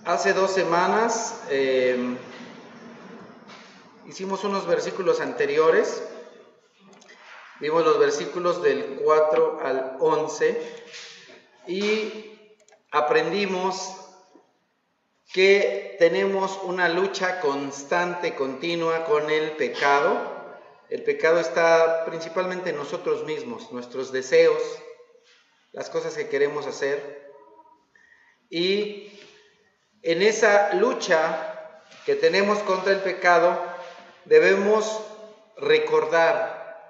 Hace 2 semanas hicimos unos versículos anteriores, vimos los versículos del 4 al 11 y aprendimos que tenemos una lucha constante, continua con el pecado. El pecado está principalmente en nosotros mismos, nuestros deseos, las cosas que queremos hacer. Y en esa lucha que tenemos contra el pecado, debemos recordar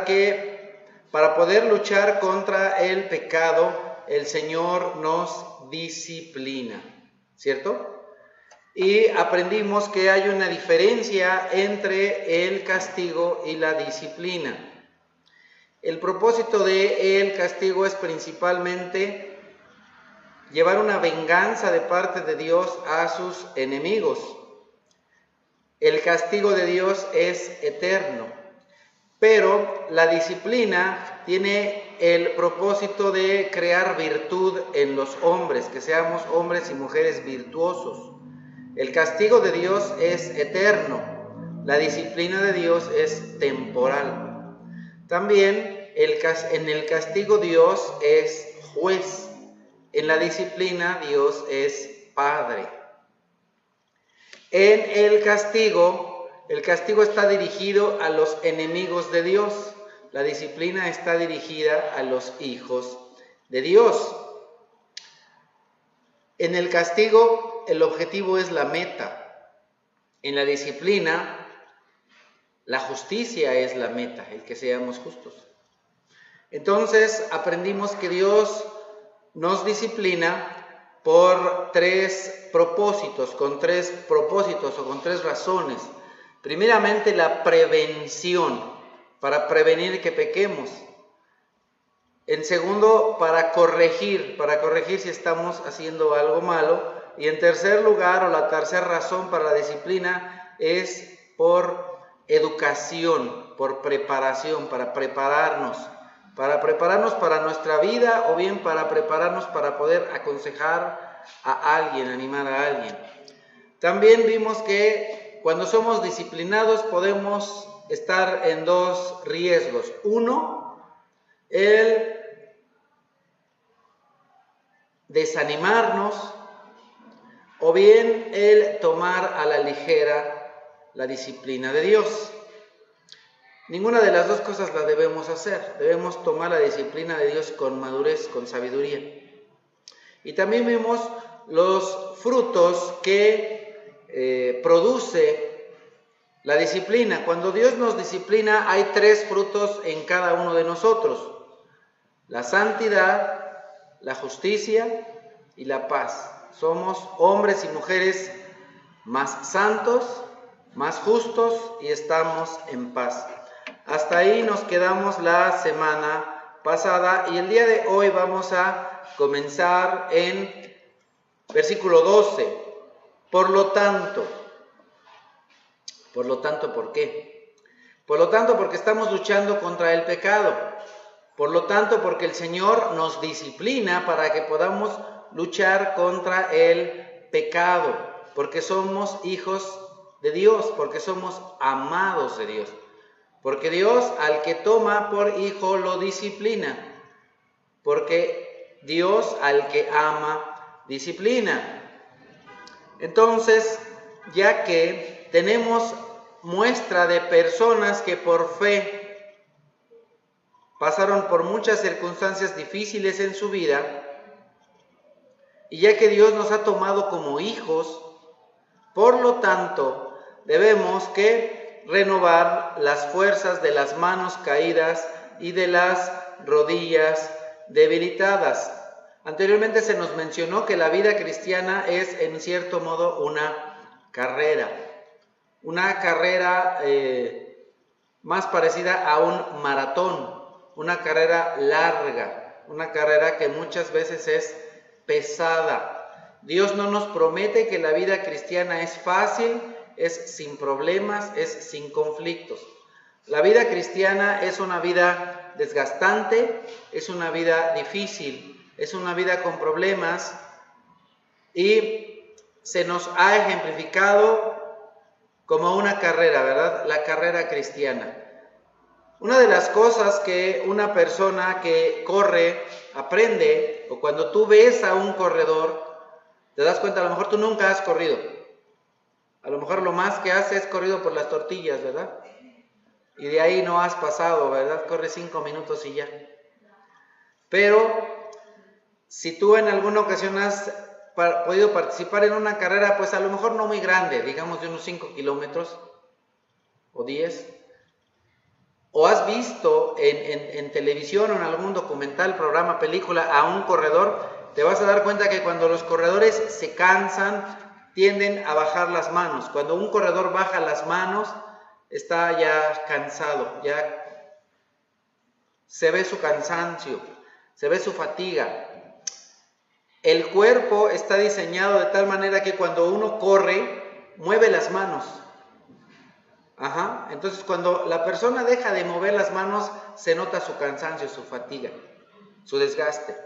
que para poder luchar contra el pecado, el Señor nos disciplina, ¿cierto? Y aprendimos que hay una diferencia entre el castigo y la disciplina. El propósito del castigo es principalmente llevar una venganza de parte de Dios a sus enemigos. El castigo de Dios es eterno, pero la disciplina tiene el propósito de crear virtud en los hombres, que seamos hombres y mujeres virtuosos. El castigo de Dios es eterno, la disciplina de Dios es temporal. También en el castigo Dios es juez. En la disciplina Dios es Padre. En el castigo está dirigido a los enemigos de Dios. La disciplina está dirigida a los hijos de Dios. En el castigo el objetivo es la meta. En la disciplina la justicia es la meta, el que seamos justos. Entonces aprendimos que Dios nos disciplina por tres propósitos, con tres razones. Primeramente, la prevención, para prevenir que pequemos. En segundo, para corregir si estamos haciendo algo malo. Y en tercer lugar, o la tercera razón para la disciplina, es por educación, por preparación, para prepararnos para nuestra vida o bien para prepararnos para poder aconsejar a alguien, animar a alguien. También vimos que cuando somos disciplinados podemos estar en dos riesgos. Uno, el desanimarnos o bien el tomar a la ligera la disciplina de Dios. Ninguna de las dos cosas la debemos hacer. Debemos tomar la disciplina de Dios con madurez, con sabiduría. Y también vimos los frutos que produce la disciplina. Cuando Dios nos disciplina, hay tres frutos en cada uno de nosotros: la santidad, la justicia y la paz. Somos hombres y mujeres más santos, más justos y estamos en paz. Hasta ahí nos quedamos la semana pasada y el día de hoy vamos a comenzar en versículo 12. Por lo tanto, ¿por qué? Por lo tanto, porque estamos luchando contra el pecado. Por lo tanto, porque el Señor nos disciplina para que podamos luchar contra el pecado. Porque somos hijos de Dios, porque somos amados de Dios. Porque Dios al que toma por hijo lo disciplina. Porque Dios al que ama disciplina. Entonces, ya que tenemos muestra de personas que por fe pasaron por muchas circunstancias difíciles en su vida, y ya que Dios nos ha tomado como hijos, por lo tanto, debemos que renovar las fuerzas de las manos caídas y de las rodillas debilitadas. Anteriormente se nos mencionó que la vida cristiana es en cierto modo una carrera más parecida a un maratón, una carrera larga, una carrera que muchas veces es pesada. Dios no nos promete que la vida cristiana es fácil, es sin problemas, es sin conflictos. La vida cristiana es una vida desgastante, es una vida difícil, es una vida con problemas, y se nos ha ejemplificado como una carrera, ¿verdad? La carrera cristiana. Una de las cosas que una persona que corre aprende, o cuando tú ves a un corredor, te das cuenta, a lo mejor tú nunca has corrido. A lo mejor lo más que has es corrido por las tortillas, ¿verdad? Y de ahí no has pasado, ¿verdad? Corres 5 minutos y ya. Pero si tú en alguna ocasión has podido participar en una carrera, pues a lo mejor no muy grande, digamos de unos 5 kilómetros o 10, o has visto en televisión o en algún documental, programa, película a un corredor, te vas a dar cuenta que cuando los corredores se cansan, tienden a bajar las manos. Cuando un corredor baja las manos, está ya cansado, ya se ve su cansancio, se ve su fatiga. El cuerpo está diseñado de tal manera que cuando uno corre, mueve las manos. Entonces cuando la persona deja de mover las manos, se nota su cansancio, su fatiga, su desgaste.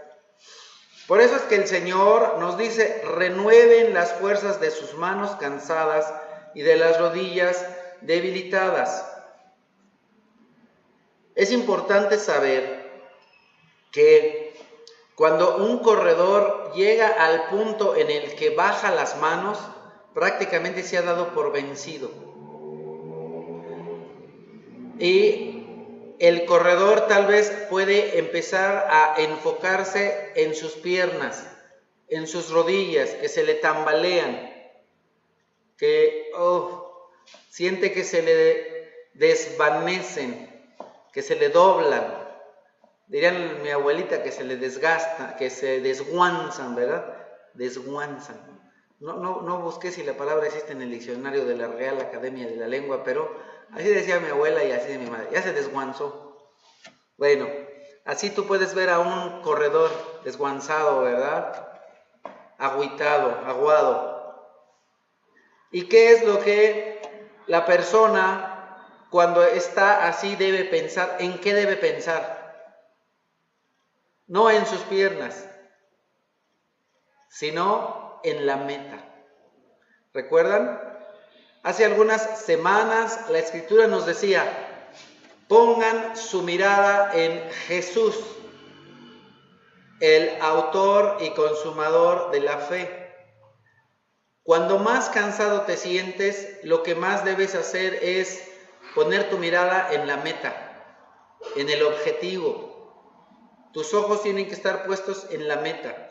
Por eso es que el Señor nos dice, renueven las fuerzas de sus manos cansadas y de las rodillas debilitadas. Es importante saber que cuando un corredor llega al punto en el que baja las manos, prácticamente se ha dado por vencido. Y el corredor tal vez puede empezar a enfocarse en sus piernas, en sus rodillas, que se le tambalean, que siente que se le desvanecen, que se le doblan. Dirían mi abuelita que se le desgasta, que se desguanzan, ¿verdad? Desguanzan. No busqué si la palabra existe en el diccionario de la Real Academia de la Lengua, pero así decía mi abuela y así de mi madre. Ya se desguanzó. Bueno, así tú puedes ver a un corredor desguanzado, ¿verdad? Agüitado, aguado. ¿Y qué es lo que la persona cuando está así debe pensar? ¿En qué debe pensar? No en sus piernas, sino en la meta. ¿Recuerdan? Hace algunas semanas la Escritura nos decía, pongan su mirada en Jesús, el autor y consumador de la fe. Cuando más cansado te sientes, lo que más debes hacer es poner tu mirada en la meta, en el objetivo. Tus ojos tienen que estar puestos en la meta.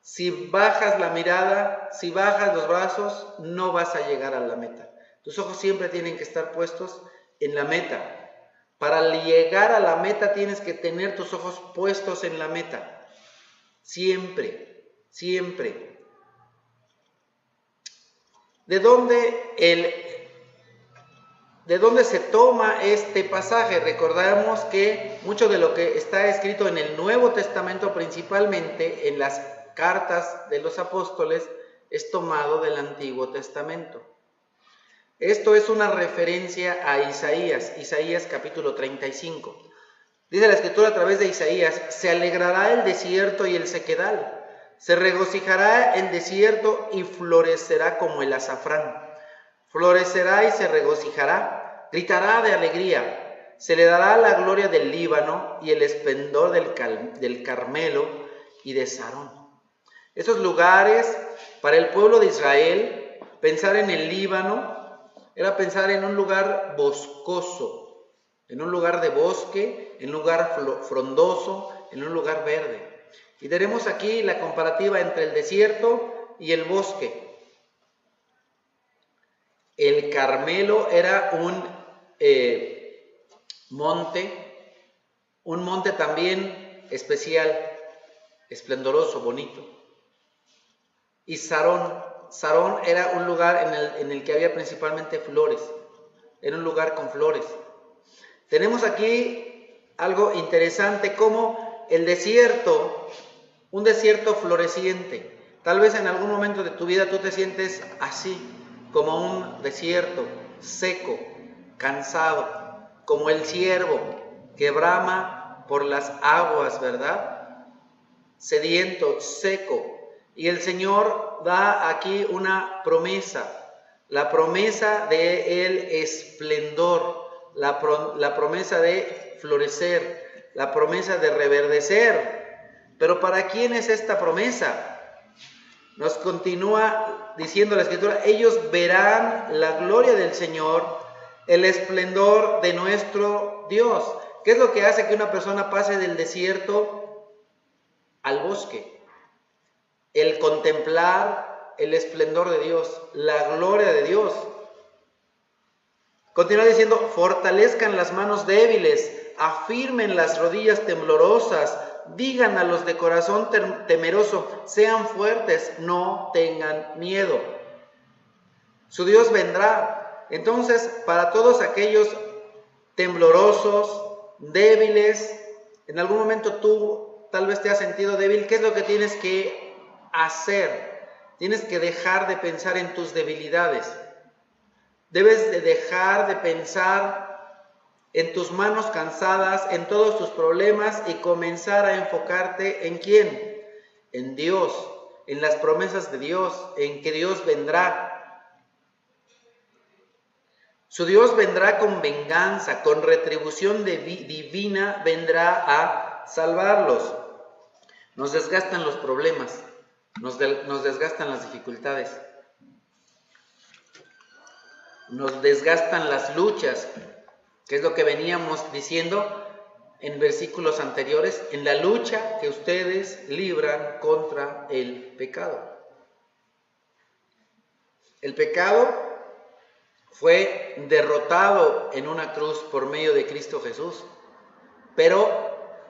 Si bajas la mirada, si bajas los brazos, no vas a llegar a la meta. Tus ojos siempre tienen que estar puestos en la meta. Para llegar a la meta tienes que tener tus ojos puestos en la meta. Siempre, siempre. ¿De dónde se toma este pasaje? Recordamos que mucho de lo que está escrito en el Nuevo Testamento, principalmente en las cartas de los apóstoles, es tomado del Antiguo Testamento. Esto es una referencia a Isaías capítulo 35. Dice la Escritura a través de Isaías, se alegrará el desierto y el sequedal, se regocijará el desierto y florecerá como el azafrán. Florecerá y se regocijará, gritará de alegría, se le dará la gloria del Líbano y el esplendor del Carmelo y de Sarón. Esos lugares, para el pueblo de Israel, pensar en el Líbano era pensar en un lugar boscoso, en un lugar de bosque, en un lugar frondoso, en un lugar verde. Y tenemos aquí la comparativa entre el desierto y el bosque. El Carmelo era un monte también especial, esplendoroso, bonito. Y Sarón era un lugar en el que había principalmente flores, era un lugar con flores. Tenemos aquí algo interesante como el desierto, un desierto floreciente. Tal vez en algún momento de tu vida tú te sientes así, como un desierto seco, cansado, como el ciervo que brama por las aguas, ¿verdad? Sediento, seco. Y el Señor da aquí una promesa, la promesa del esplendor, la promesa de florecer, la promesa de reverdecer. Pero ¿para quién es esta promesa? Nos continúa diciendo la Escritura: ellos verán la gloria del Señor, el esplendor de nuestro Dios. ¿Qué es lo que hace que una persona pase del desierto al bosque? El contemplar el esplendor de Dios, la gloria de Dios. Continúa diciendo: fortalezcan las manos débiles, afirmen las rodillas temblorosas, digan a los de corazón temeroso, sean fuertes, no tengan miedo. Su Dios vendrá. Entonces, para todos aquellos temblorosos, débiles, en algún momento tú tal vez te has sentido débil, ¿qué es lo que tienes que hacer? Tienes que dejar de pensar en tus debilidades. Debes de dejar de pensar en tus manos cansadas, en todos tus problemas, y comenzar a enfocarte ¿en quién? En Dios, en las promesas de Dios, en que Dios vendrá. Su Dios vendrá con venganza, con retribución divina, vendrá a salvarlos. Nos desgastan los problemas, nos desgastan las dificultades, nos desgastan las luchas, que es lo que veníamos diciendo en versículos anteriores, en la lucha que ustedes libran contra el pecado. El pecado fue derrotado en una cruz por medio de Cristo Jesús, pero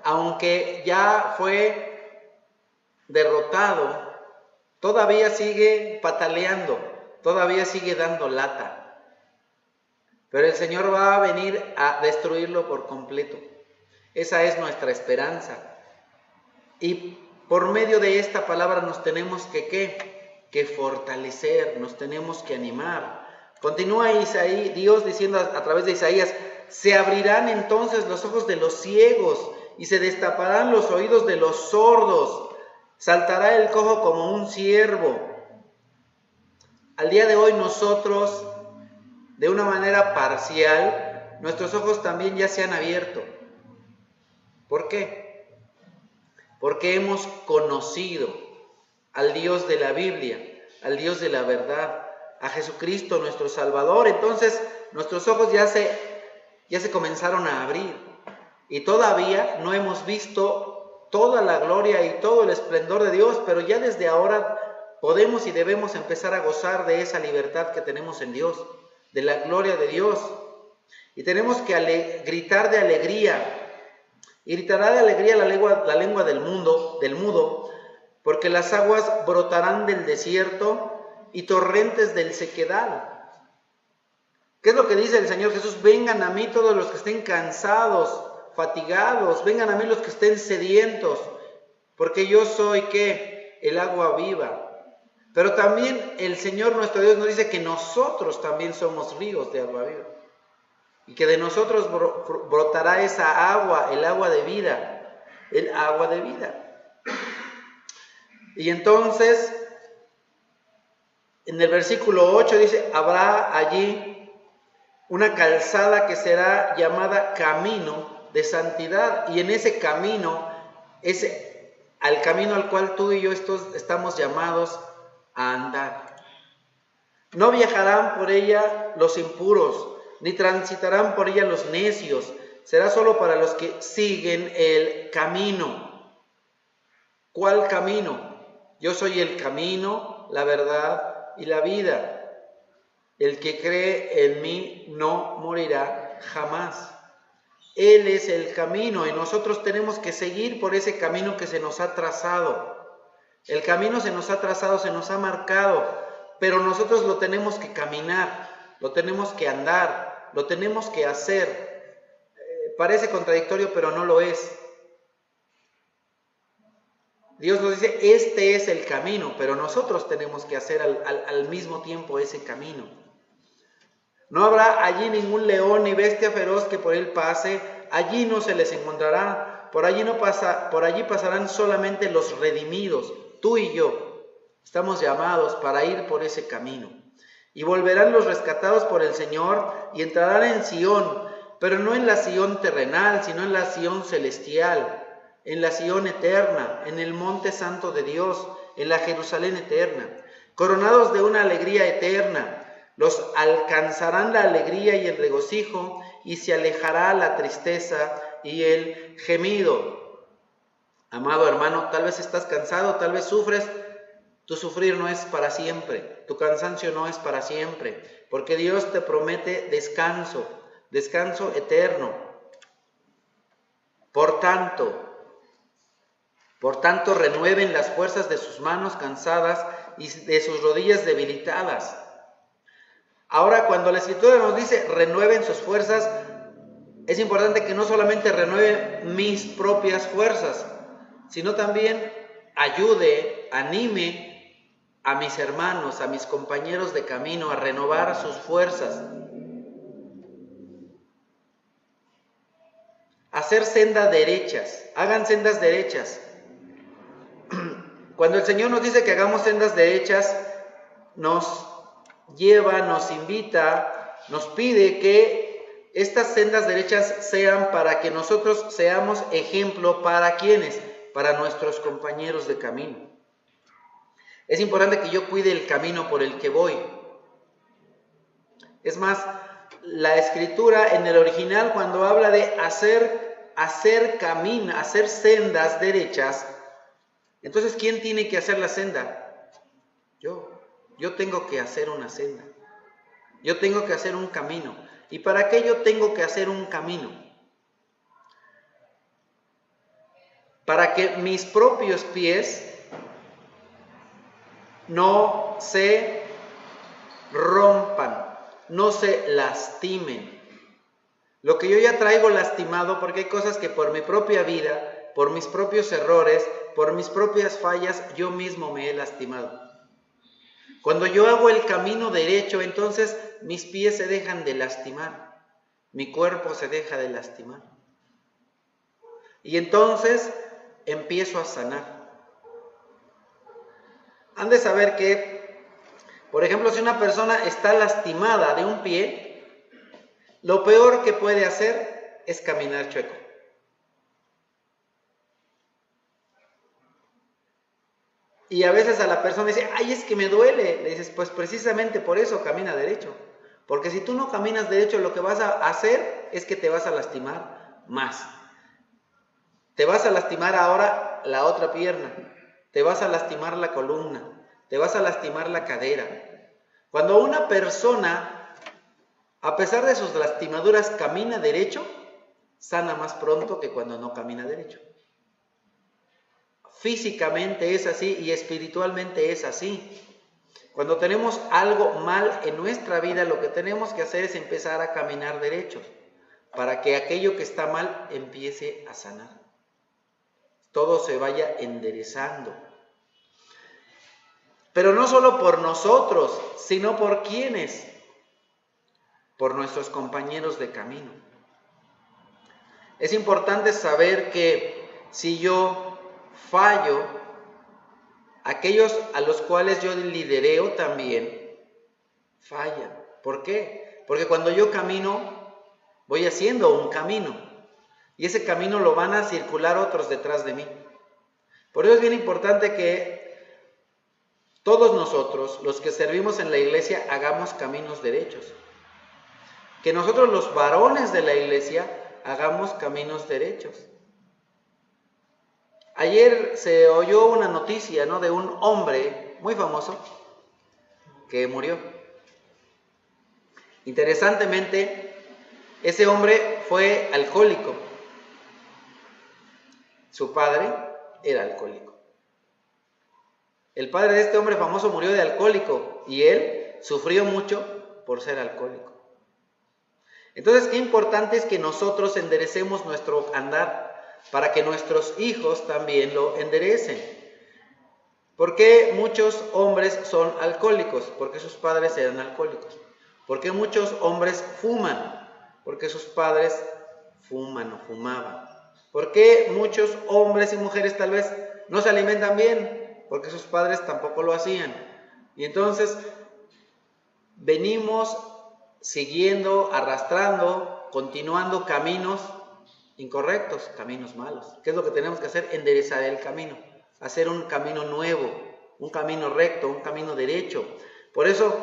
aunque ya fue derrotado, todavía sigue pataleando, todavía sigue dando lata. Pero el Señor va a venir a destruirlo por completo. Esa es nuestra esperanza. Y por medio de esta palabra nos tenemos que fortalecer, nos tenemos que animar. Continúa Dios diciendo a través de Isaías: se abrirán entonces los ojos de los ciegos y se destaparán los oídos de los sordos. Saltará el cojo como un ciervo. Al día de hoy nosotros, de una manera parcial, nuestros ojos también ya se han abierto. ¿Por qué? Porque hemos conocido al Dios de la Biblia, al Dios de la verdad, a Jesucristo nuestro Salvador. Entonces nuestros ojos ya se comenzaron a abrir, y todavía no hemos visto toda la gloria y todo el esplendor de Dios, pero ya desde ahora podemos y debemos empezar a gozar de esa libertad que tenemos en Dios, de la gloria de Dios. Y tenemos que gritar de alegría. Y gritará de alegría la lengua del mudo, porque las aguas brotarán del desierto y torrentes del sequedal. ¿Qué es lo que dice el Señor Jesús? Vengan a mí todos los que estén cansados, fatigados, vengan a mí los que estén sedientos, porque yo soy ¿qué? El agua viva. Pero también el Señor nuestro Dios nos dice que nosotros también somos ríos de agua viva, y que de nosotros brotará esa agua, el agua de vida, el agua de vida. Y entonces, en el versículo 8 dice: habrá allí una calzada que será llamada camino de santidad, y en ese camino, al camino al cual tú y yo estamos llamados a andar. No viajarán por ella los impuros, ni transitarán por ella los necios. Será solo para los que siguen el camino. ¿Cuál camino? Yo soy el camino, la verdad y la vida. El que cree en mí no morirá jamás. Él es el camino, y nosotros tenemos que seguir por ese camino que se nos ha trazado. El camino se nos ha trazado, se nos ha marcado, pero nosotros lo tenemos que caminar, lo tenemos que andar, lo tenemos que hacer. Parece contradictorio, pero no lo es. Dios nos dice: este es el camino, pero nosotros tenemos que hacer al mismo tiempo ese camino. No habrá allí ningún león ni bestia feroz que por él pase, allí no se les encontrará, por allí pasarán solamente los redimidos, tú y yo. Estamos llamados para ir por ese camino. Y volverán los rescatados por el Señor y entrarán en Sión, pero no en la Sión terrenal, sino en la Sión celestial, en la Sión eterna, en el monte santo de Dios, en la Jerusalén eterna, coronados de una alegría eterna. Los alcanzarán la alegría y el regocijo, y se alejará la tristeza y el gemido. Amado hermano, tal vez estás cansado, tal vez sufres. Tu sufrir no es para siempre, tu cansancio no es para siempre, porque Dios te promete descanso, descanso eterno. Por tanto, renueven las fuerzas de sus manos cansadas y de sus rodillas debilitadas. Ahora, cuando la Escritura nos dice renueven sus fuerzas, es importante que no solamente renueve mis propias fuerzas, sino también ayude, anime a mis hermanos, a mis compañeros de camino a renovar sus fuerzas. Hacer sendas derechas, hagan sendas derechas. Cuando el Señor nos dice que hagamos sendas derechas, nos lleva, nos invita, nos pide que estas sendas derechas sean para que nosotros seamos ejemplo para quienes, para nuestros compañeros de camino. Es importante que yo cuide el camino por el que voy. Es más, la Escritura en el original, cuando habla de hacer camino, hacer sendas derechas, entonces ¿quién tiene que hacer la senda? Yo tengo que hacer una senda. Yo tengo que hacer un camino. ¿Y para qué yo tengo que hacer un camino? Para que mis propios pies no se rompan, no se lastimen. Lo que yo ya traigo lastimado, porque hay cosas que por mi propia vida, por mis propios errores, por mis propias fallas, yo mismo me he lastimado. Cuando yo hago el camino derecho, entonces mis pies se dejan de lastimar, mi cuerpo se deja de lastimar. Y entonces empiezo a sanar. Han de saber que, por ejemplo, si una persona está lastimada de un pie, lo peor que puede hacer es caminar chueco. Y a veces a la persona dice, ay, es que me duele. Le dices, pues precisamente por eso camina derecho. Porque si tú no caminas derecho, lo que vas a hacer es que te vas a lastimar más. Te vas a lastimar ahora la otra pierna. Te vas a lastimar la columna, te vas a lastimar la cadera. Cuando una persona, a pesar de sus lastimaduras, camina derecho, sana más pronto que cuando no camina derecho. Físicamente es así y espiritualmente es así. Cuando tenemos algo mal en nuestra vida, lo que tenemos que hacer es empezar a caminar derechos, para que aquello que está mal empiece a sanar. Todo se vaya enderezando. Pero no solo por nosotros, sino por quienes, por nuestros compañeros de camino. Es importante saber que si yo fallo, aquellos a los cuales yo lidereo también fallan. ¿Por qué? Porque cuando yo camino, voy haciendo un camino. Y ese camino lo van a circular otros detrás de mí. Por eso es bien importante que todos nosotros, los que servimos en la iglesia, hagamos caminos derechos. Que nosotros los varones de la iglesia hagamos caminos derechos. Ayer se oyó una noticia, ¿no?, de un hombre muy famoso que murió. Interesantemente, ese hombre fue alcohólico. Su padre era alcohólico. El padre de este hombre famoso murió de alcohólico y él sufrió mucho por ser alcohólico. Entonces, qué importante es que nosotros enderecemos nuestro andar para que nuestros hijos también lo enderecen. ¿Por qué muchos hombres son alcohólicos? Porque sus padres eran alcohólicos. ¿Por qué muchos hombres fuman? Porque sus padres fuman o fumaban. ¿Por qué muchos hombres y mujeres tal vez no se alimentan bien? porque sus padres tampoco lo hacían. Y entonces venimos siguiendo, arrastrando, continuando caminos incorrectos, caminos malos. ¿Qué es lo que tenemos que hacer? Enderezar el camino, hacer un camino nuevo, un camino recto, un camino derecho. Por eso,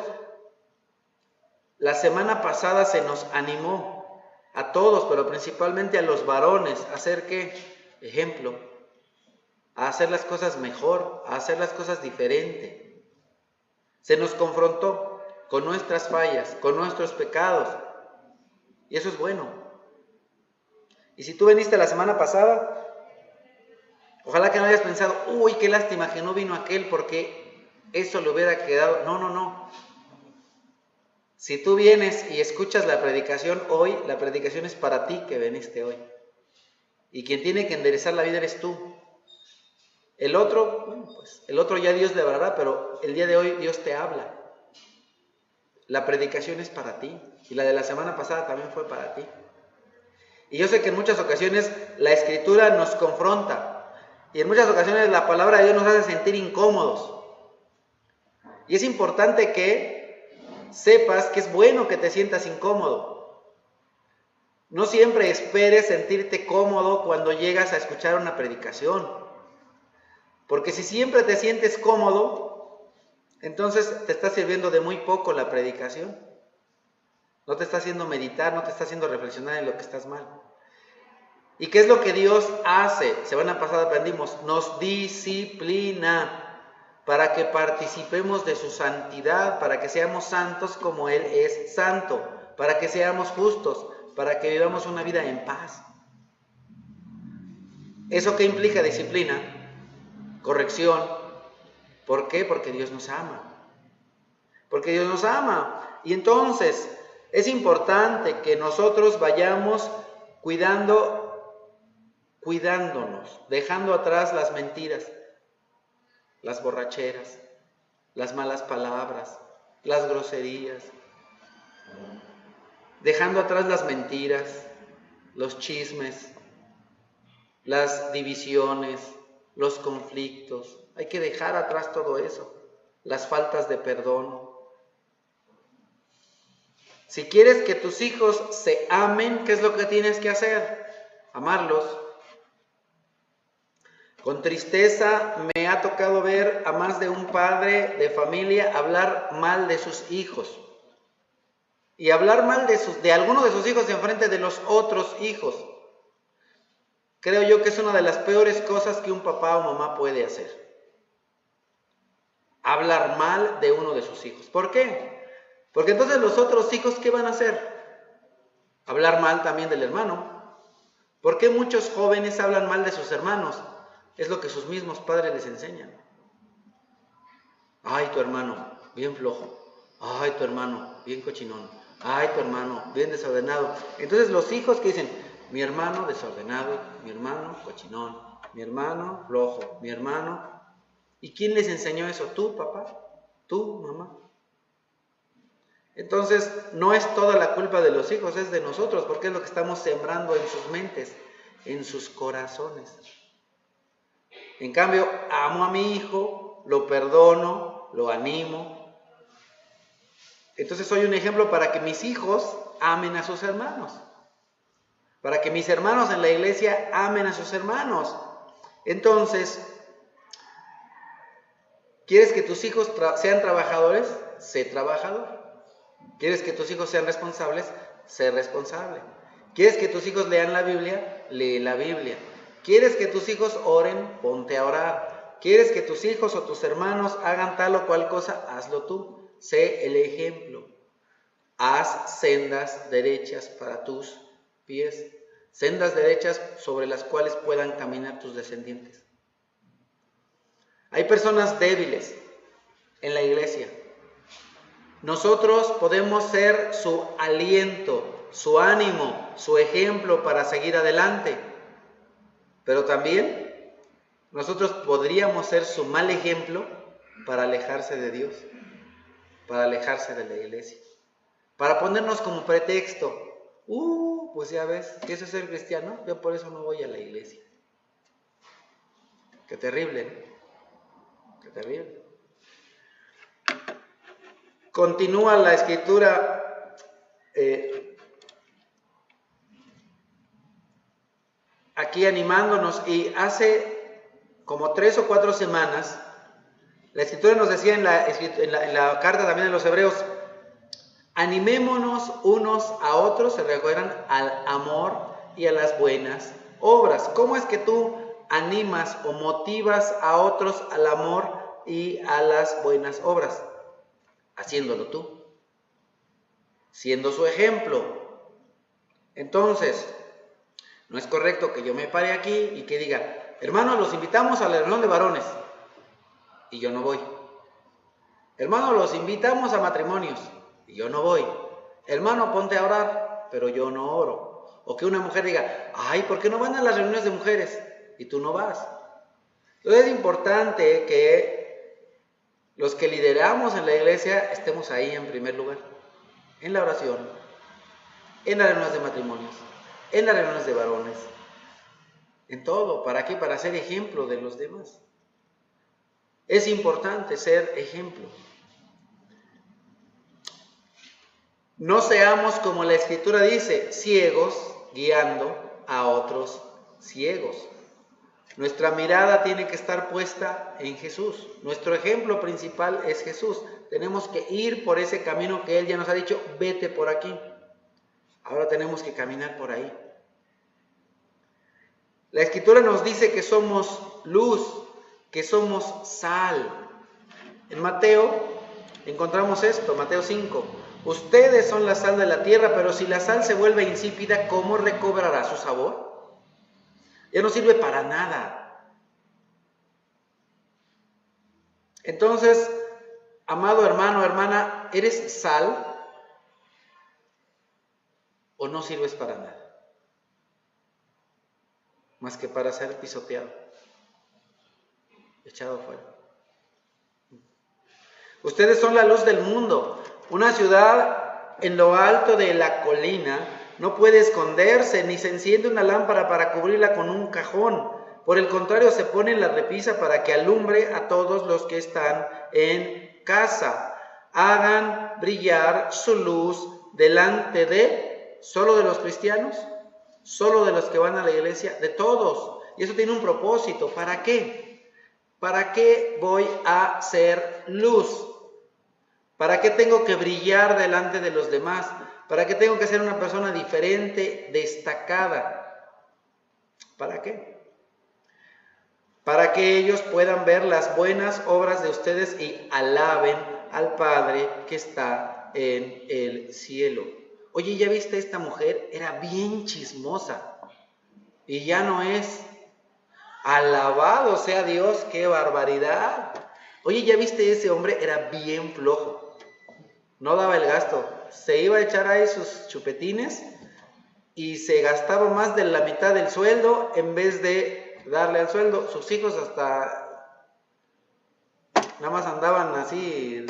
la semana pasada se nos animó a todos, pero principalmente a los varones, a hacer ¿qué? Ejemplo, a hacer las cosas mejor, a hacer las cosas diferente. Se nos confrontó con nuestras fallas, con nuestros pecados, y eso es bueno. Y si tú viniste la semana pasada, ojalá que no hayas pensado, uy, qué lástima que no vino aquel porque eso le hubiera quedado. No, no, no. Si tú vienes y escuchas la predicación hoy, la predicación es para ti que viniste hoy. Y quien tiene que enderezar la vida eres tú. El otro, bueno, pues el otro ya Dios le hablará, pero el día de hoy Dios te habla. La predicación es para ti. Y la de la semana pasada también fue para ti. Y yo sé que en muchas ocasiones la Escritura nos confronta. Y en muchas ocasiones la palabra de Dios nos hace sentir incómodos. Y es importante que sepas que es bueno que te sientas incómodo. No siempre esperes sentirte cómodo cuando llegas a escuchar una predicación. Porque si siempre te sientes cómodo, entonces te está sirviendo de muy poco la predicación. No te está haciendo meditar, no te está haciendo reflexionar en lo que estás mal. ¿Y qué es lo que Dios hace? Semana pasada aprendimos, nos disciplina para que participemos de su santidad, para que seamos santos como Él es santo, para que seamos justos, para que vivamos una vida en paz. ¿Eso qué implica disciplina? Corrección. ¿Por qué? Porque Dios nos ama. Porque Dios nos ama. Y entonces es importante que nosotros vayamos cuidándonos, dejando atrás las mentiras, las borracheras, las malas palabras, las groserías, dejando atrás las mentiras, los chismes, las divisiones, los conflictos. Hay que dejar atrás todo eso, las faltas de perdón. Si quieres que tus hijos se amen, ¿qué es lo que tienes que hacer? Amarlos. Con tristeza me ha tocado ver a más de un padre de familia hablar mal de sus hijos. Y hablar mal de alguno de sus hijos en frente de los otros hijos. Creo yo que es una de las peores cosas que un papá o mamá puede hacer. Hablar mal de uno de sus hijos. ¿Por qué? Porque entonces los otros hijos, ¿qué van a hacer? Hablar mal también del hermano. ¿Por qué muchos jóvenes hablan mal de sus hermanos? Es lo que sus mismos padres les enseñan. Ay, tu hermano, bien flojo. Ay, tu hermano, bien cochinón. Ay, tu hermano, bien desordenado. Entonces los hijos que dicen, mi hermano desordenado, mi hermano cochinón, mi hermano flojo, mi hermano. ¿Y quién les enseñó eso? ¿Tú, papá? ¿Tú, mamá? Entonces, no es toda la culpa de los hijos, es de nosotros, porque es lo que estamos sembrando en sus mentes, en sus corazones. En cambio, amo a mi hijo, lo perdono, lo animo. Entonces soy un ejemplo para que mis hijos amen a sus hermanos. Para que mis hermanos en la iglesia amen a sus hermanos. Entonces, ¿quieres que tus hijos sean trabajadores? Sé trabajador. ¿Quieres que tus hijos sean responsables? Sé responsable. ¿Quieres que tus hijos lean la Biblia? Lee la Biblia. ¿Quieres que tus hijos oren? Ponte a orar. ¿Quieres que tus hijos o tus hermanos hagan tal o cual cosa? Hazlo tú. Sé el ejemplo. Haz sendas derechas para tus pies. Sendas derechas sobre las cuales puedan caminar tus descendientes. Hay personas débiles en la iglesia. Nosotros podemos ser su aliento, su ánimo, su ejemplo para seguir adelante. Pero también nosotros podríamos ser su mal ejemplo para alejarse de Dios, para alejarse de la iglesia, para ponernos como pretexto. Pues ya ves, que eso es ser cristiano, yo por eso no voy a la iglesia. Qué terrible, ¿no? Qué terrible. Continúa la escritura aquí animándonos, y hace como 3 o 4 semanas la escritura nos decía en la carta también de los Hebreos: animémonos unos a otros, se recuerdan, al amor y a las buenas obras. ¿Cómo es que tú animas o motivas a otros al amor y a las buenas obras? Haciéndolo tú, siendo su ejemplo. Entonces, no es correcto que yo me pare aquí y que diga: hermanos, los invitamos a la reunión de varones, y yo no voy. Hermano, los invitamos a matrimonios, y yo no voy. Hermano, ponte a orar, pero yo no oro. O que una mujer diga: ay, ¿por qué no van a las reuniones de mujeres? Y tú no vas. Entonces es importante que los que lideramos en la iglesia estemos ahí en primer lugar, en la oración, en las reuniones de matrimonios, en las reuniones de varones, en todo. ¿Para qué? Para ser ejemplo de los demás. Es importante ser ejemplo. No seamos, como la escritura dice, ciegos guiando a otros ciegos. Nuestra mirada tiene que estar puesta en Jesús. Nuestro ejemplo principal es Jesús. Tenemos que ir por ese camino que Él ya nos ha dicho: vete por aquí. Ahora tenemos que caminar por ahí. La escritura nos dice que somos luz, que somos sal. En Mateo encontramos esto, Mateo 5. Ustedes son la sal de la tierra, pero si la sal se vuelve insípida, ¿cómo recobrará su sabor? Ya no sirve para nada. Entonces, amado hermano, hermana, ¿eres sal o no sirves para nada? Más que para ser pisoteado, echado afuera. Ustedes son la luz del mundo. Una ciudad en lo alto de la colina no puede esconderse, ni se enciende una lámpara para cubrirla con un cajón. Por el contrario, se pone en la repisa para que alumbre a todos los que están en casa. Hagan brillar su luz delante de, ¿solo de los cristianos? ¿Solo de los que van a la iglesia? De todos. Y eso tiene un propósito. ¿Para qué? ¿Para qué voy a ser luz? ¿Para qué tengo que brillar delante de los demás? ¿Para qué tengo que ser una persona diferente, destacada? ¿Para qué? Para que ellos puedan ver las buenas obras de ustedes y alaben al Padre que está en el cielo. Oye, ¿ya viste esta mujer? Era bien chismosa y ya no es. Alabado sea Dios, qué barbaridad. Oye, ¿ya viste ese hombre? Era bien flojo. No daba el gasto. Se iba a echar ahí sus chupetines y se gastaba más de la mitad del sueldo en vez de darle al sueldo. Sus hijos hasta nada más andaban así,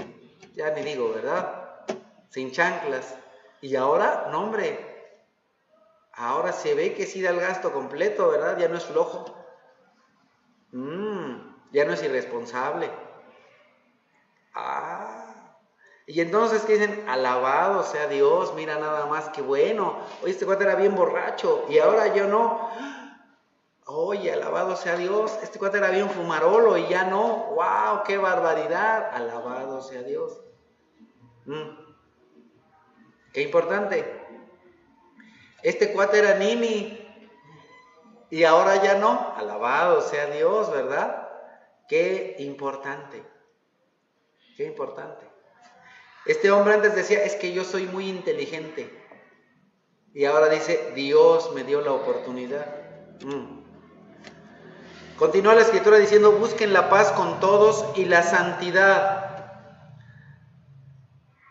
ya ni digo, ¿verdad? Sin chanclas. Y ahora, no hombre, ahora se ve que sí da el gasto completo, ¿verdad? Ya no es flojo. Ya no es irresponsable. Y entonces, ¿qué dicen? Alabado sea Dios, mira nada más, que bueno. Oye, este cuate era bien borracho y ahora yo no. Oye, alabado sea Dios, este cuate era bien fumarolo y ya no. ¡Wow! ¡Qué barbaridad! Alabado sea Dios. ¡Qué importante! Este cuate era nini y ahora ya no. Alabado sea Dios, ¿verdad? ¡Qué importante! ¡Qué importante! Este hombre antes decía: es que yo soy muy inteligente. Y ahora dice: Dios me dio la oportunidad. Continúa la escritura diciendo: busquen la paz con todos y la santidad.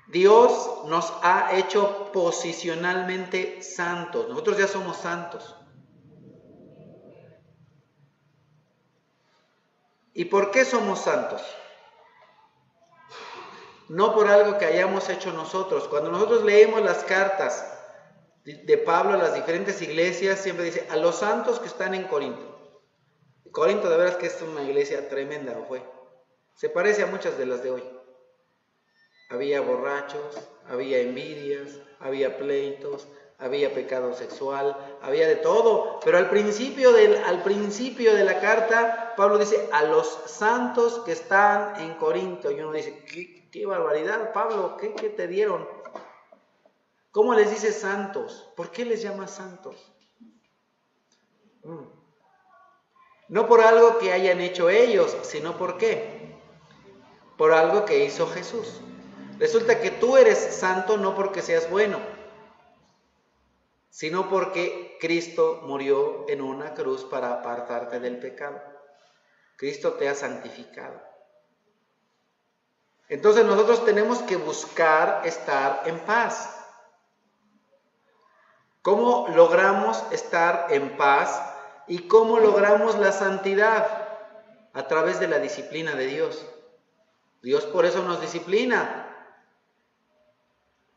Dios nos ha hecho posicionalmente santos. Nosotros ya somos santos. ¿Y por qué somos santos? No por algo que hayamos hecho nosotros. Cuando nosotros leemos las cartas de Pablo a las diferentes iglesias, siempre dice: a los santos que están en Corinto. Corinto de veras que es una iglesia tremenda, ¿o fue? Se parece a muchas de las de hoy. Había borrachos, había envidias, había pleitos, había pecado sexual, había de todo. Pero al principio de la carta, Pablo dice a los santos que están en Corinto. Y uno dice, qué barbaridad, Pablo, ¿qué te dieron? ¿Cómo les dices santos? ¿Por qué les llamas santos? No por algo que hayan hecho ellos, sino ¿por qué? Por algo que hizo Jesús. Resulta que tú eres santo no porque seas bueno, sino porque Cristo murió en una cruz para apartarte del pecado. Cristo te ha santificado. Entonces nosotros tenemos que buscar estar en paz. ¿Cómo logramos estar en paz y cómo logramos la santidad? A través de la disciplina de Dios. Dios por eso nos disciplina.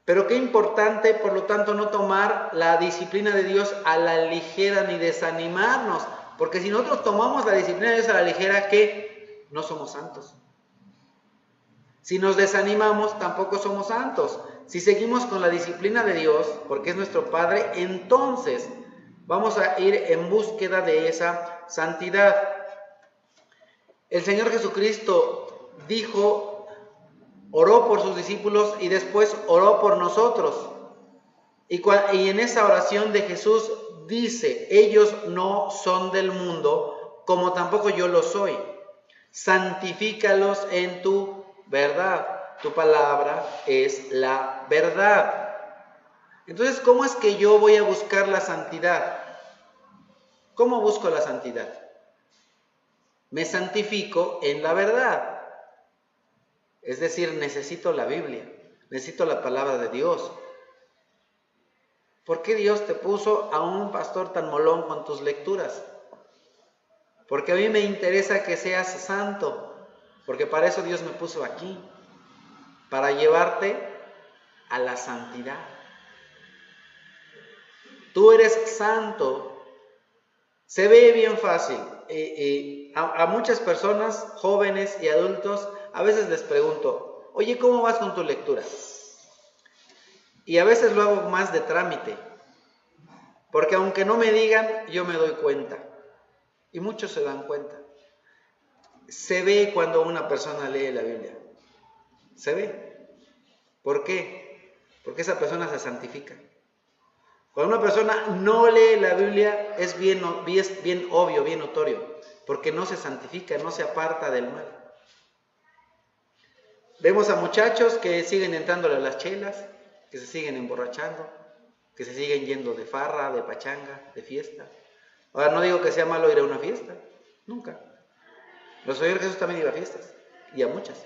Pero qué importante, por lo tanto, no tomar la disciplina de Dios a la ligera ni desanimarnos. Porque si nosotros tomamos la disciplina de Dios a la ligera, ¿qué? No somos santos. Si nos desanimamos, tampoco somos santos. Si seguimos con la disciplina de Dios, porque es nuestro Padre, entonces vamos a ir en búsqueda de esa santidad. El Señor Jesucristo dijo, oró por sus discípulos y después oró por nosotros. Y en esa oración de Jesús dice, ellos no son del mundo, como tampoco yo lo soy. Santifícalos en tu verdad. Tu palabra es la verdad. Entonces, ¿cómo es que yo voy a buscar la santidad? ¿Cómo busco la santidad? Me santifico en la verdad. Es decir, necesito la Biblia, necesito la palabra de Dios. ¿Por qué Dios te puso a un pastor tan molón con tus lecturas? Porque a mí me interesa que seas santo, porque para eso Dios me puso aquí, para llevarte a la santidad. Tú eres santo. Se ve bien fácil. A muchas personas, jóvenes y adultos, a veces les pregunto, oye, ¿cómo vas con tu lectura? Y a veces lo hago más de trámite, porque aunque no me digan, yo me doy cuenta. Y muchos se dan cuenta. Se ve cuando una persona lee la Biblia. Se ve. ¿Por qué? Porque esa persona se santifica. Cuando una persona no lee la Biblia es bien obvio, bien notorio, porque no se santifica, no se aparta del mal. Vemos a muchachos que siguen entrándole a las chelas, que se siguen emborrachando, que se siguen yendo de farra, de pachanga, de fiesta. Ahora no digo que sea malo ir a una fiesta, nunca. El Señor Jesús también iba a fiestas, y a muchas.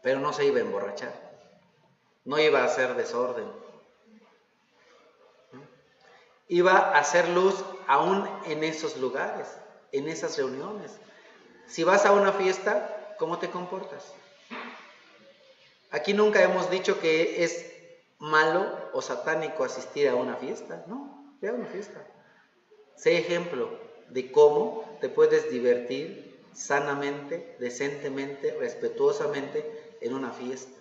Pero no se iba a emborrachar, no iba a hacer desorden. Iba a hacer luz aún en esos lugares, en esas reuniones. Si vas a una fiesta, ¿cómo te comportas? Aquí nunca hemos dicho que es malo o satánico asistir a una fiesta. No, ve a una fiesta. Sé ejemplo de cómo te puedes divertir sanamente, decentemente, respetuosamente en una fiesta.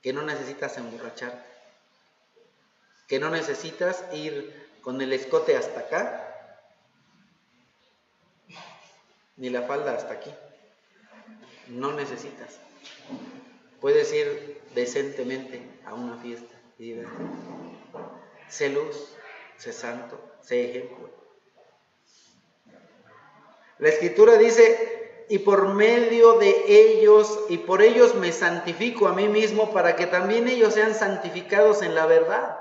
Que no necesitas emborracharte. Que no necesitas ir con el escote hasta acá, ni la falda hasta aquí. No necesitas. Puedes ir decentemente a una fiesta y divertirte. Sé luz, sé santo, sé ejemplo. La Escritura dice, y por medio de ellos, y por ellos me santifico a mí mismo, para que también ellos sean santificados en la verdad.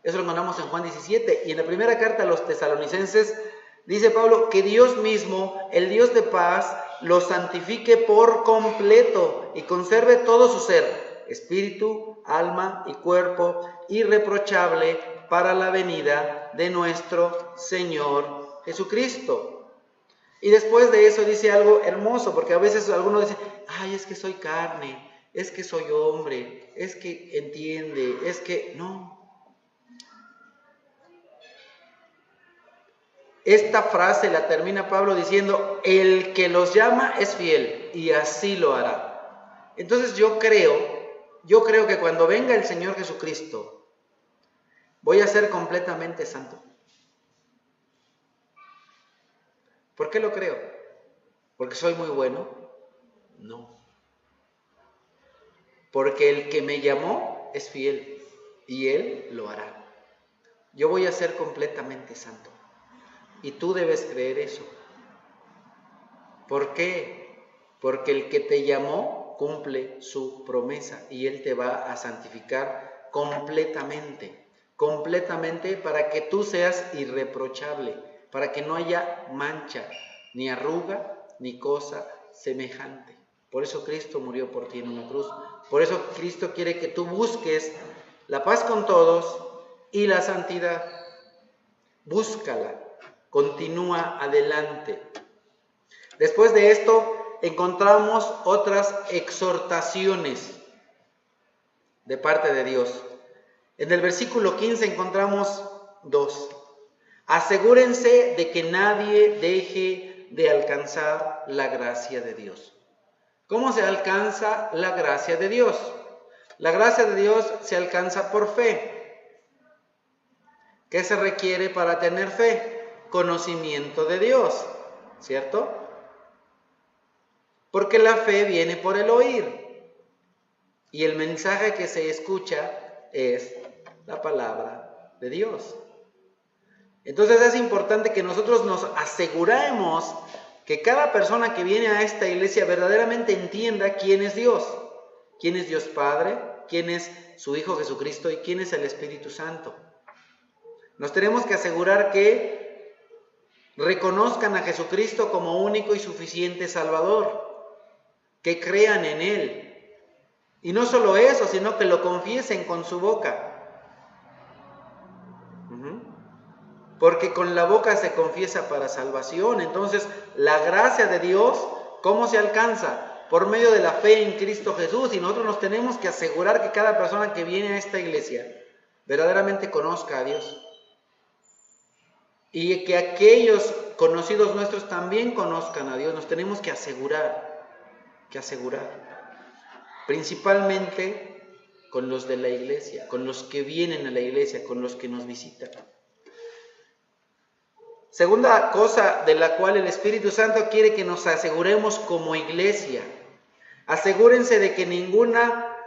Eso lo encontramos en Juan 17. Y en la primera carta a los tesalonicenses dice Pablo que Dios mismo, el Dios de paz, los santifique por completo y conserve todo su ser, espíritu, alma y cuerpo, irreprochable para la venida de nuestro Señor Jesucristo. Y después de eso dice algo hermoso, porque a veces algunos dicen, ay, es que soy carne, es que soy hombre, es que entiende, es que no. esta frase la termina Pablo diciendo, el que los llama es fiel y así lo hará. Entonces yo creo que cuando venga el Señor Jesucristo, voy a ser completamente santo. ¿Por qué lo creo? ¿Porque soy muy bueno? No. Porque el que me llamó es fiel y Él lo hará. Yo voy a ser completamente santo. Y tú debes creer eso. ¿Por qué? Porque el que te llamó cumple su promesa y Él te va a santificar completamente. Completamente para que tú seas irreprochable, para que no haya mancha, ni arruga, ni cosa semejante. Por eso Cristo murió por ti en una cruz. Por eso Cristo quiere que tú busques la paz con todos y la santidad. Búscala, continúa adelante. Después de esto encontramos otras exhortaciones de parte de Dios. En el versículo 15 encontramos dos. Asegúrense de que nadie deje de alcanzar la gracia de Dios. ¿Cómo se alcanza la gracia de Dios? La gracia de Dios se alcanza por fe. ¿Qué se requiere para tener fe? Conocimiento de Dios, ¿cierto? Porque la fe viene por el oír. Y el mensaje que se escucha es la palabra de Dios. Entonces es importante que nosotros nos aseguremos que cada persona que viene a esta iglesia verdaderamente entienda quién es Dios Padre, quién es su Hijo Jesucristo y quién es el Espíritu Santo. Nos tenemos que asegurar que reconozcan a Jesucristo como único y suficiente Salvador, que crean en Él. Y no solo eso, sino que lo confiesen con su boca. Porque con la boca se confiesa para salvación. Entonces, la gracia de Dios, ¿cómo se alcanza? Por medio de la fe en Cristo Jesús. Y nosotros nos tenemos que asegurar que cada persona que viene a esta iglesia verdaderamente conozca a Dios. Y que aquellos conocidos nuestros también conozcan a Dios. Nos tenemos que asegurar. Principalmente con los de la iglesia, con los que vienen a la iglesia, con los que nos visitan. Segunda cosa de la cual el Espíritu Santo quiere que nos aseguremos como iglesia. Asegúrense de que ninguna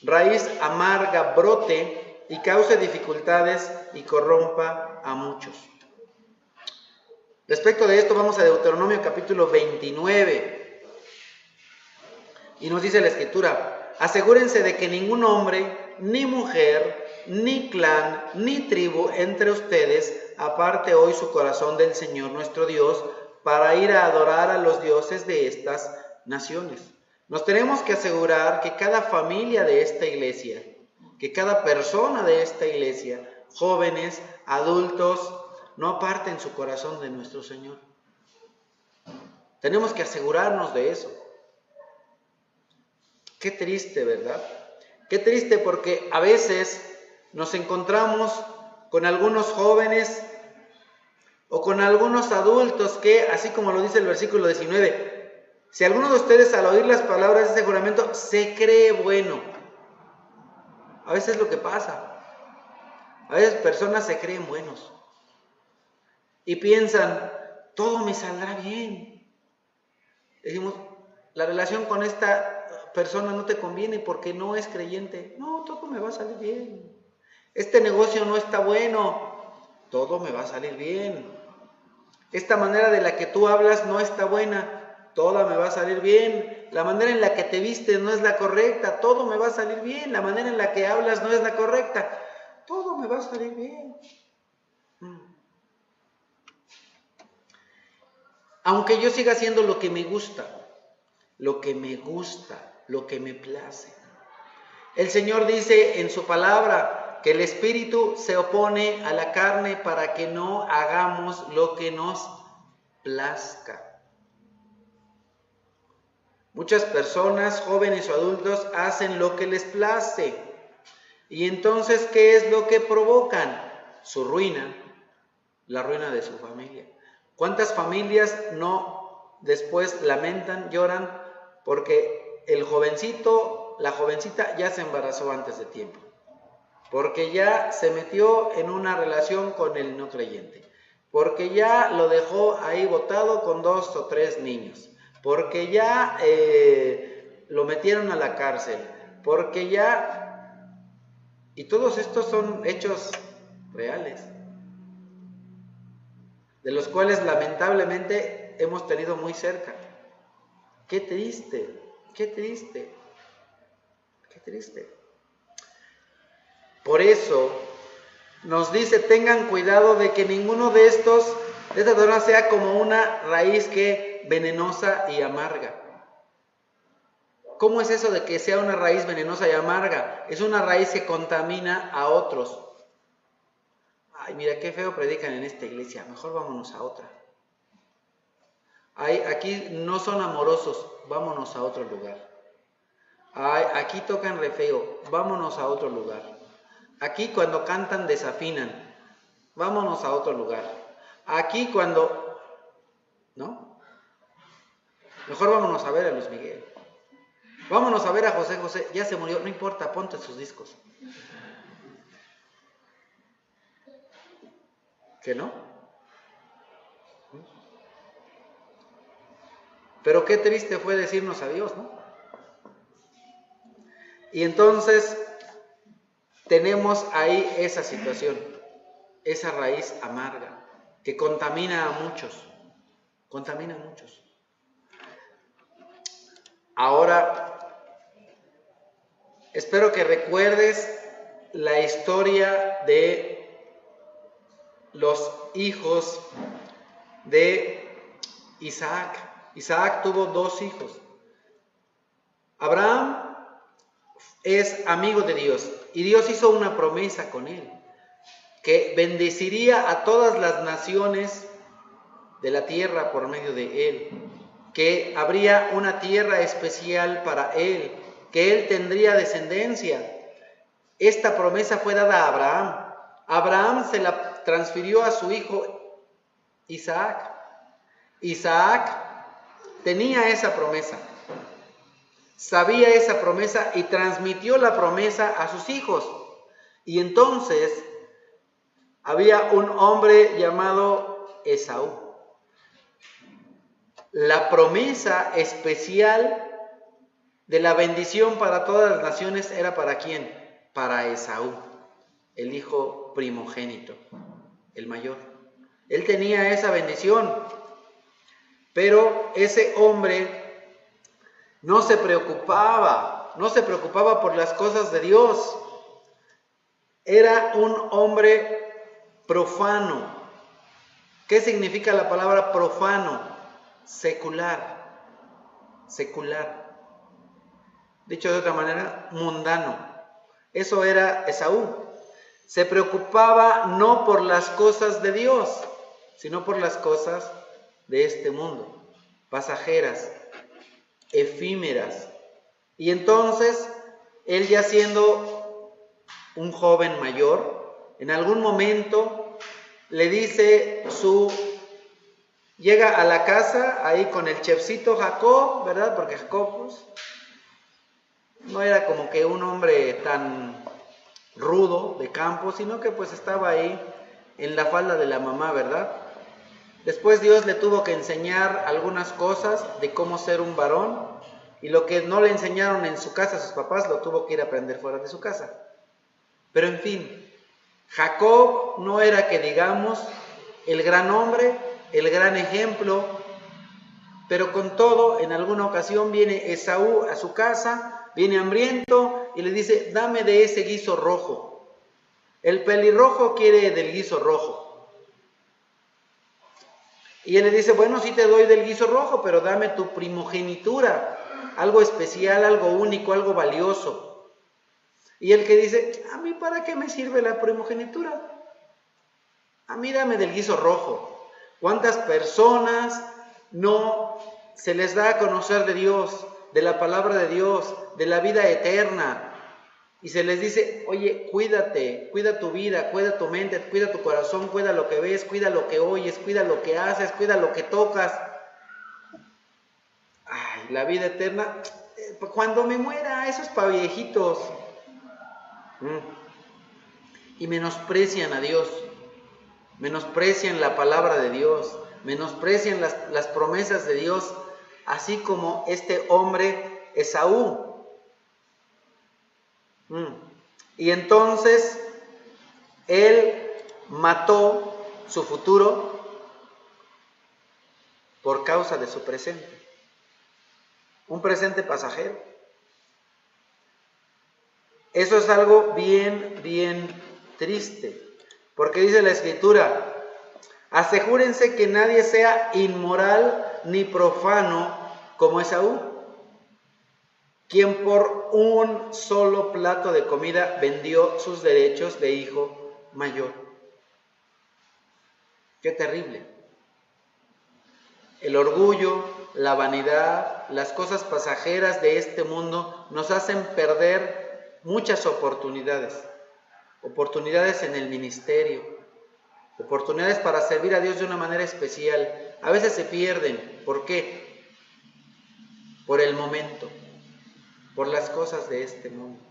raíz amarga brote y cause dificultades y corrompa a muchos. Respecto de esto vamos a Deuteronomio capítulo 29. Y nos dice la Escritura, asegúrense de que ningún hombre, ni mujer, ni clan, ni tribu entre ustedes aparte hoy su corazón del Señor nuestro Dios para ir a adorar a los dioses de estas naciones. Nos tenemos que asegurar que cada familia de esta iglesia, que cada persona de esta iglesia, jóvenes, adultos, no aparten su corazón de nuestro Señor. Tenemos que asegurarnos de eso. Qué triste, ¿verdad? Qué triste porque a veces nos encontramos con algunos jóvenes o con algunos adultos que, así como lo dice el versículo 19, si alguno de ustedes al oír las palabras de este juramento se cree bueno. A veces es lo que pasa. A veces personas se creen buenos y piensan, todo me saldrá bien. Decimos, la relación con esta persona no te conviene porque no es creyente. No, todo me va a salir bien. Este negocio no está bueno. Todo me va a salir bien. Esta manera de la que tú hablas no está buena. Toda me va a salir bien. La manera en la que te vistes no es la correcta. Todo me va a salir bien. La manera en la que hablas no es la correcta. Todo me va a salir bien. Aunque yo siga haciendo lo que me gusta, lo que me place. El Señor dice en su palabra que el Espíritu se opone a la carne para que no hagamos lo que nos plazca. Muchas personas, jóvenes o adultos, hacen lo que les place. Y entonces, ¿qué es lo que provocan? Su ruina, la ruina de su familia. ¿Cuántas familias no después lamentan, lloran, porque el jovencito, la jovencita ya se embarazó antes de tiempo? Porque ya se metió en una relación con el no creyente, porque ya lo dejó ahí botado con 2 o 3 niños, porque ya lo metieron a la cárcel, porque ya... Y todos estos son hechos reales, de los cuales lamentablemente hemos tenido muy cerca. Qué triste, qué triste, qué triste. Por eso nos dice, tengan cuidado de que ninguno de esta persona sea como una raíz que venenosa y amarga. ¿Cómo es eso de que sea una raíz venenosa y amarga? Es una raíz que contamina a otros. Ay, mira qué feo predican en esta iglesia, mejor vámonos a otra. Ay, aquí no son amorosos, vámonos a otro lugar. Ay, aquí tocan re feo, vámonos a otro lugar. Aquí cuando cantan desafinan, vámonos a otro lugar. Aquí cuando... ¿No? Mejor vámonos a ver a Luis Miguel. Vámonos a ver a José José, ya se murió, no importa, ponte sus discos. ¿Que no? Pero qué triste fue decirnos adiós, ¿no? Y entonces tenemos ahí esa situación, esa raíz amarga que contamina a muchos, contamina a muchos. Ahora, espero que recuerdes la historia de los hijos de Isaac. Isaac tuvo 2 hijos. Abraham es amigo de Dios y Dios hizo una promesa con él, que bendeciría a todas las naciones de la tierra por medio de él, que habría una tierra especial para él, que él tendría descendencia. Esta promesa fue dada a Abraham. Abraham se la transfirió a su hijo Isaac. Isaac tenía esa promesa, sabía esa promesa y transmitió la promesa a sus hijos. Y entonces había un hombre llamado Esaú. La promesa especial de la bendición para todas las naciones era ¿para quién? Para Esaú, el hijo primogénito, el mayor. Él tenía esa bendición, pero ese hombre no se preocupaba por las cosas de Dios. Era un hombre profano. ¿Qué significa la palabra profano? Secular. Dicho de otra manera, mundano. Eso era Esaú. Se preocupaba no por las cosas de Dios, sino por las cosas de este mundo, pasajeras, efímeras. Y entonces, él ya siendo un joven mayor, en algún momento le dice llega a la casa ahí con el chefcito Jacob, ¿verdad? Porque Jacob pues, no era como que un hombre tan rudo de campo, sino que pues estaba ahí en la falda de la mamá, ¿verdad? Después Dios le tuvo que enseñar algunas cosas de cómo ser un varón, y lo que no le enseñaron en su casa a sus papás lo tuvo que ir a aprender fuera de su casa. Pero en fin, Jacob no era que digamos el gran hombre, el gran ejemplo, pero con todo, en alguna ocasión viene Esaú a su casa, viene hambriento y le dice, dame de ese guiso rojo. El pelirrojo quiere del guiso rojo. Y él le dice, bueno, sí te doy del guiso rojo, pero dame tu primogenitura, algo especial, algo único, algo valioso. Y él que dice, ¿a mí para qué me sirve la primogenitura? A mí dame del guiso rojo. ¿Cuántas personas no se les da a conocer de Dios, de la palabra de Dios, de la vida eterna? y se les dice, oye, cuídate, cuida tu vida, cuida tu mente, cuida tu corazón, cuida lo que ves, cuida lo que oyes, cuida lo que haces, cuida lo que tocas. Ay, la vida eterna, cuando me muera, eso es para viejitos. Y menosprecian a Dios, menosprecian la palabra de Dios, menosprecian las promesas de Dios, así como este hombre Esaú. Y entonces él mató su futuro por causa de su presente. Un presente pasajero. Eso es algo bien triste. Porque dice la Escritura, asegúrense que nadie sea inmoral ni profano como Esaú, quien por un solo plato de comida vendió sus derechos de hijo mayor. Qué terrible. El orgullo, la vanidad, las cosas pasajeras de este mundo nos hacen perder muchas oportunidades. Oportunidades en el ministerio, oportunidades para servir a Dios de una manera especial. A veces se pierden. ¿Por qué? Por el momento, por las cosas de este mundo.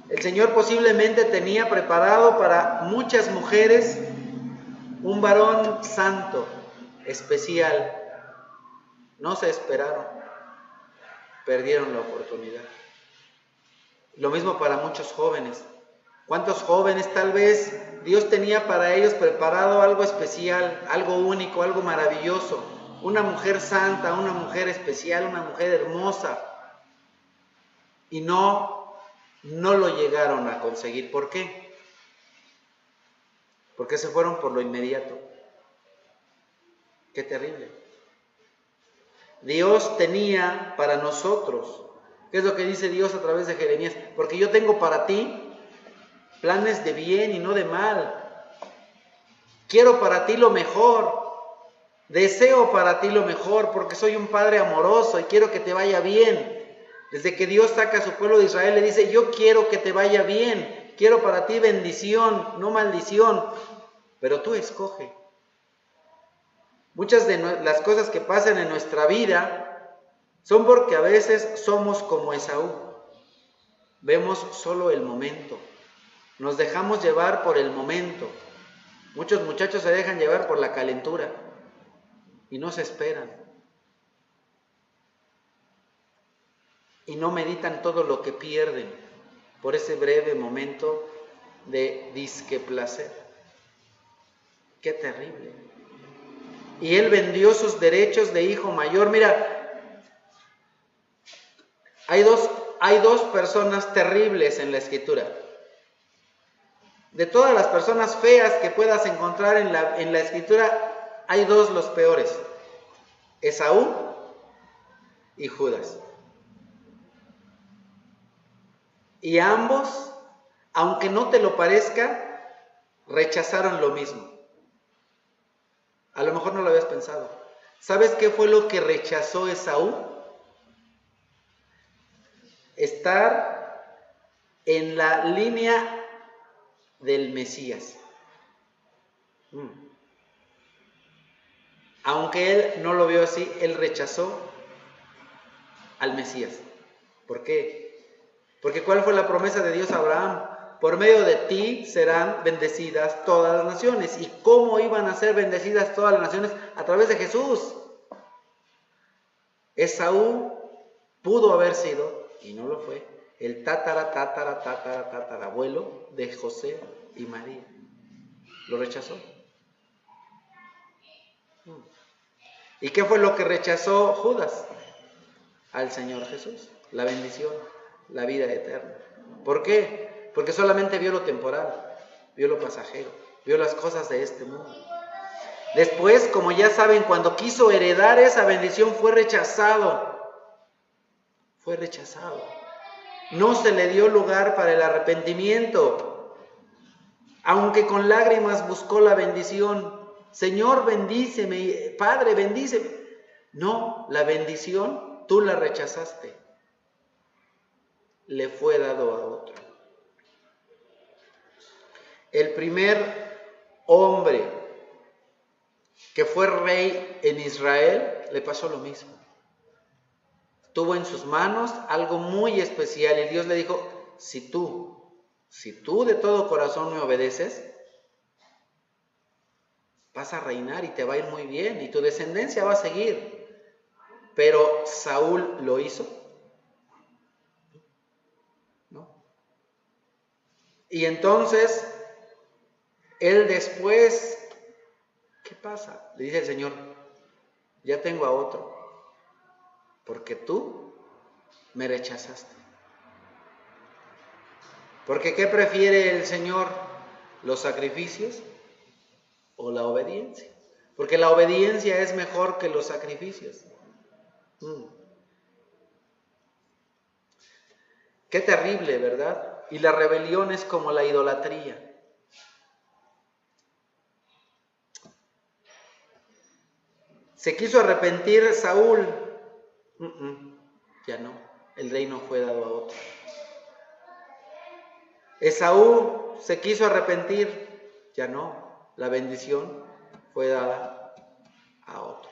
El Señor posiblemente tenía preparado para muchas mujeres un varón santo, especial. No se esperaron, perdieron la oportunidad. Lo mismo para muchos jóvenes. ¿Cuántos jóvenes tal vez Dios tenía para ellos preparado algo especial, algo único, algo maravilloso? Una mujer santa, una mujer especial, una mujer hermosa. Y no lo llegaron a conseguir. ¿Por qué? Porque se fueron por lo inmediato. Qué terrible. Dios tenía para nosotros, ¿qué es lo que dice Dios a través de Jeremías? Porque yo tengo para ti planes de bien y no de mal. Quiero para ti lo mejor. Deseo para ti lo mejor porque soy un Padre amoroso y quiero que te vaya bien. Desde que Dios saca a su pueblo de Israel, le dice, yo quiero que te vaya bien. Quiero para ti bendición, no maldición. Pero tú escoge. Muchas de las cosas que pasan en nuestra vida son porque a veces somos como Esaú. Vemos solo el momento. Nos dejamos llevar por el momento. Muchos muchachos se dejan llevar por la calentura y no se esperan. Y no meditan todo lo que pierden por ese breve momento de disque placer. Qué terrible. Y él vendió sus derechos de hijo mayor. Mira, hay dos personas terribles en la Escritura. De todas las personas feas que puedas encontrar en la Escritura, hay dos los peores: Esaú y Judas. Y ambos, aunque no te lo parezca, rechazaron lo mismo. A lo mejor no lo habías pensado. ¿Sabes qué fue lo que rechazó Esaú? Estar en la línea del Mesías. Aunque él no lo vio así, él rechazó al Mesías. ¿Por qué? Porque ¿cuál fue la promesa de Dios a Abraham? Por medio de ti serán bendecidas todas las naciones. ¿Y cómo iban a ser bendecidas todas las naciones? A través de Jesús. Esaú pudo haber sido, y no lo fue, el tatarabuelo de José y María. Lo rechazó. ¿Y qué fue lo que rechazó Judas? Al Señor Jesús, la bendición, la vida eterna. ¿Por qué? Porque solamente vio lo temporal, vio lo pasajero, vio las cosas de este mundo. Después, como ya saben, cuando quiso heredar esa bendición fue rechazado. Fue rechazado. No se le dio lugar para el arrepentimiento. Aunque con lágrimas buscó la bendición. Señor, bendíceme. Padre, bendíceme. No, la bendición tú la rechazaste. Le fue dado a otro. el primer hombre que fue rey en Israel, le pasó lo mismo. Tuvo en sus manos algo muy especial y Dios le dijo, si tú de todo corazón me obedeces, vas a reinar y te va a ir muy bien y tu descendencia va a seguir. Pero Saúl lo hizo, ¿no? Y entonces, él después, ¿qué pasa? Le dice el Señor, ya tengo a otro, porque tú me rechazaste. Porque ¿qué prefiere el Señor? ¿Los sacrificios o la obediencia? Porque la obediencia es mejor que los sacrificios. Qué terrible, ¿verdad? Y la rebelión es como la idolatría. Se quiso arrepentir Saúl. Ya no, el reino fue dado a otro. Esaú se quiso arrepentir. Ya no, la bendición fue dada a otro.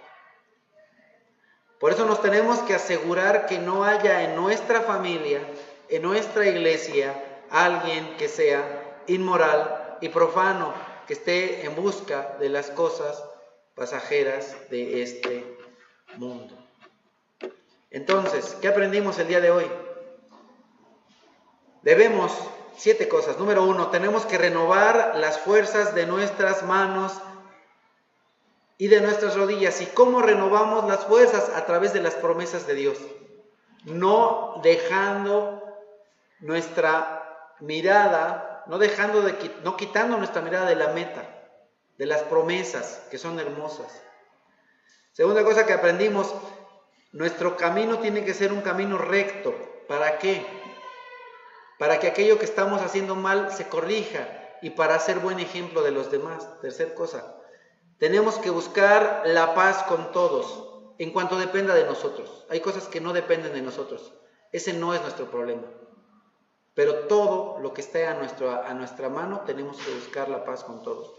Por eso nos tenemos que asegurar que no haya en nuestra familia, en nuestra iglesia, alguien que sea inmoral y profano, que esté en busca de las cosas pasajeras de este mundo. Entonces, ¿qué aprendimos el día de hoy? Debemos 7 cosas. Número 1, tenemos que renovar las fuerzas de nuestras manos y de nuestras rodillas. ¿Y cómo renovamos las fuerzas? A través de las promesas de Dios. No dejando nuestra mirada, no quitando nuestra mirada de la meta, de las promesas que son hermosas. Segunda cosa que aprendimos, nuestro camino tiene que ser un camino recto. ¿Para qué? Para que aquello que estamos haciendo mal se corrija y para ser buen ejemplo de los demás. Tercer cosa, tenemos que buscar la paz con todos, en cuanto dependa de nosotros. Hay cosas que no dependen de nosotros. Ese no es nuestro problema. Pero todo lo que esté a nuestra mano, tenemos que buscar la paz con todos.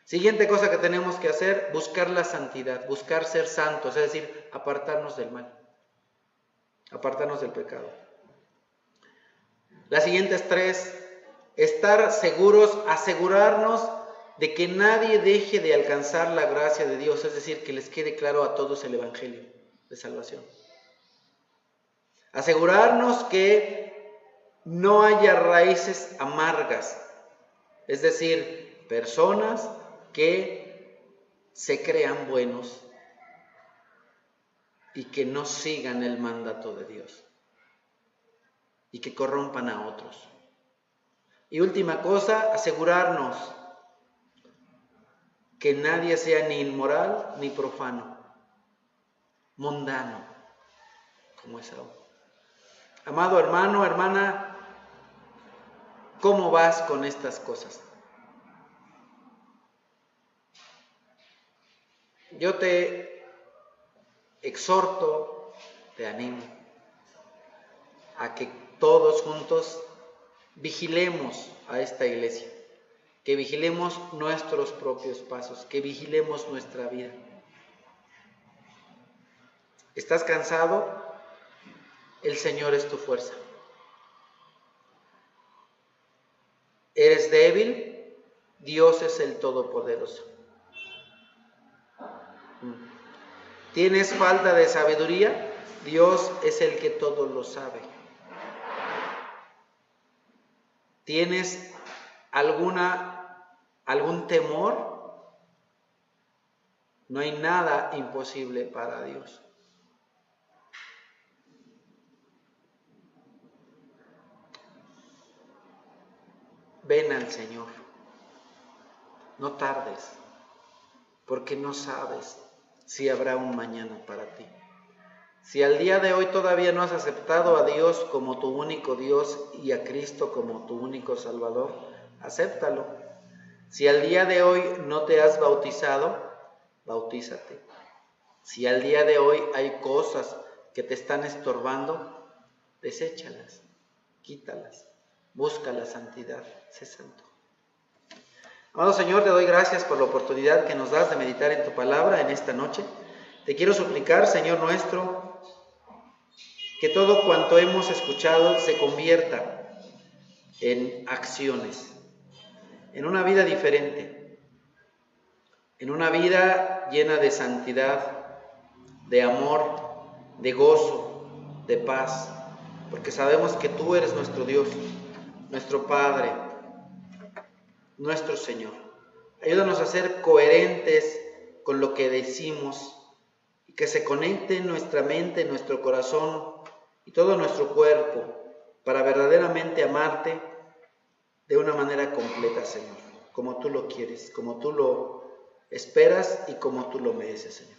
Siguiente cosa que tenemos que hacer, buscar la santidad, buscar ser santos, es decir, apartarnos del mal, apartarnos del pecado. Las siguientes 3, estar seguros, asegurarnos de que nadie deje de alcanzar la gracia de Dios, es decir, que les quede claro a todos el evangelio de salvación. Asegurarnos que no haya raíces amargas, es decir, personas que se crean buenos y que no sigan el mandato de Dios y que corrompan a otros. Y última cosa, asegurarnos que nadie sea ni inmoral ni profano, mundano, como Esaú. Amado hermano, hermana, ¿cómo vas con estas cosas? Yo te exhorto, te animo a que todos juntos vigilemos a esta iglesia, que vigilemos nuestros propios pasos, que vigilemos nuestra vida. ¿Estás cansado? El Señor es tu fuerza. ¿Eres débil? Dios es el Todopoderoso. ¿Tienes falta de sabiduría? Dios es el que todo lo sabe. ¿Tienes algún temor? No hay nada imposible para Dios. Ven al Señor. No tardes, porque no sabes si habrá un mañana para ti. Si al día de hoy todavía no has aceptado a Dios como tu único Dios y a Cristo como tu único Salvador, acéptalo. Si al día de hoy no te has bautizado, bautízate. Si al día de hoy hay cosas que te están estorbando, deséchalas, quítalas, busca la santidad, sé santo. Amado Señor, te doy gracias por la oportunidad que nos das de meditar en tu palabra en esta noche. Te quiero suplicar, Señor nuestro, que todo cuanto hemos escuchado se convierta en acciones, en una vida diferente, en una vida llena de santidad, de amor, de gozo, de paz, porque sabemos que tú eres nuestro Dios, nuestro Padre, nuestro Señor. Ayúdanos a ser coherentes con lo que decimos y que se conecte en nuestra mente, en nuestro corazón y todo nuestro cuerpo para verdaderamente amarte de una manera completa, Señor, como tú lo quieres, como tú lo esperas y como tú lo mereces, Señor.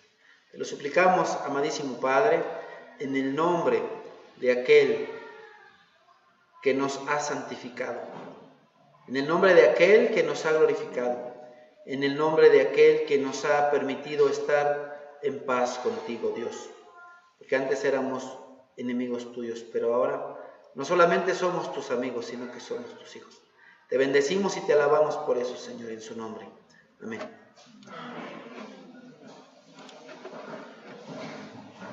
Te lo suplicamos, amadísimo Padre, en el nombre de aquel que nos ha santificado, en el nombre de aquel que nos ha glorificado, en el nombre de aquel que nos ha permitido estar en paz contigo, Dios. Porque antes éramos enemigos tuyos, pero ahora no solamente somos tus amigos, sino que somos tus hijos. Te bendecimos y te alabamos por eso, Señor, en su nombre. Amén.